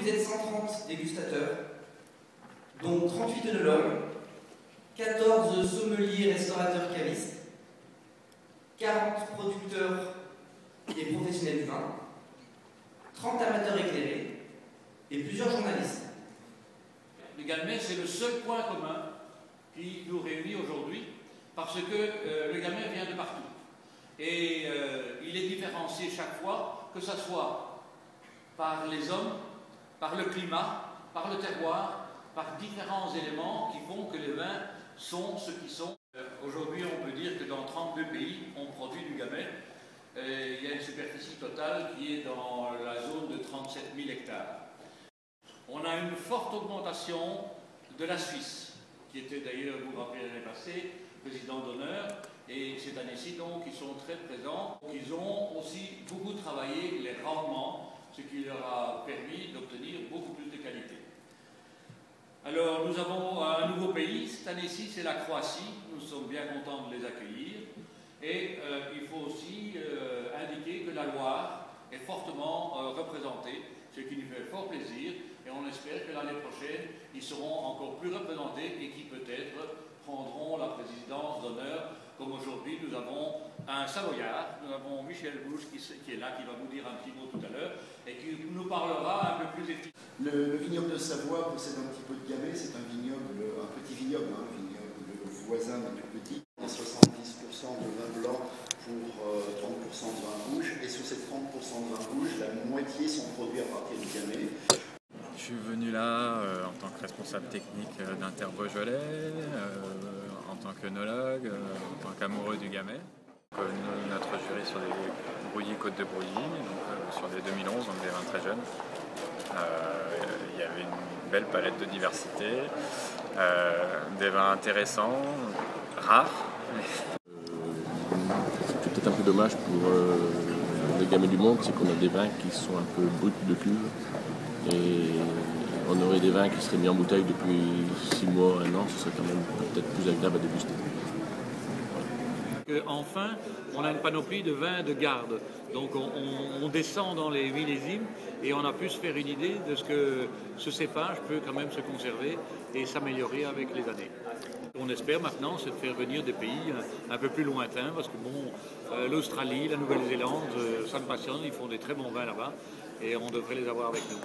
vous êtes 130 dégustateurs, dont 38 œnologues, 14 sommeliers, restaurateurs, cavistes, 40 producteurs et professionnels du vin, 30 amateurs éclairés et plusieurs journalistes. Le Gamay, c'est le seul point commun qui nous réunit aujourd'hui, parce que le Gamay vient de partout. Et il est différencié chaque fois, que ce soit par les hommes, par le climat, par le terroir, par différents éléments qui font que les vins sont ce qu'ils sont. Aujourd'hui, on peut dire que dans 32 pays, on produit du Gamay. Il y a une superficie totale qui est dans la zone de 37 000 hectares. On a une forte augmentation de la Suisse, qui était d'ailleurs, vous vous rappelez l'année passée, président d'honneur, et cette année-ci, donc, ils sont très présents. Ils ont aussi beaucoup travaillé les rendements, ce qui leur a permis d'obtenir beaucoup plus de qualité. Alors, nous avons un nouveau pays, cette année-ci, c'est la Croatie. Nous sommes bien contents de les accueillir. Et il faut aussi indiquer que la Loire est fortement représentée, ce qui nous fait fort plaisir. Et on espère que l'année prochaine, ils seront encore plus représentés et qui peut-être prendront la présidence d'honneur. Comme aujourd'hui, nous avons un Savoyard, nous avons Michel Bouche qui est là, qui va vous dire un petit mot tout à l'heure et qui nous parlera un peu plus efficacement. Le vignoble de Savoie possède un petit peu de Gamay, c'est un vignoble, un petit vignoble, un vignoble voisin mais tout petit. On a 70% de vin blanc pour 30% de vin rouge, et sur ces 30% de vin rouge, la moitié sont produits à partir du Gamay. Je suis venu là en tant que responsable technique d'Inter Beaujolais, en tant qu'œnologue, en tant qu'amoureux du Gamay. Notre jury sur des brouillis Côte de Brouilly, donc, sur des 2011, donc des vins très jeunes. Il y avait une belle palette de diversité, des vins intéressants, rares. C'est peut-être un peu dommage pour le Gamay du Monde, c'est qu'on a des vins qui sont un peu bruts de cuve. Et on aurait des vins qui seraient mis en bouteille depuis 6 mois, 1 an, ce serait quand même peut-être plus agréable à déguster. Enfin, on a une panoplie de vins de garde. Donc on descend dans les millésimes et on a pu se faire une idée de ce que ce cépage peut quand même se conserver et s'améliorer avec les années. On espère maintenant c'est de faire venir des pays un peu plus lointains, parce que bon, l'Australie, la Nouvelle-Zélande, ça me passionne, ils font des très bons vins là-bas et on devrait les avoir avec nous.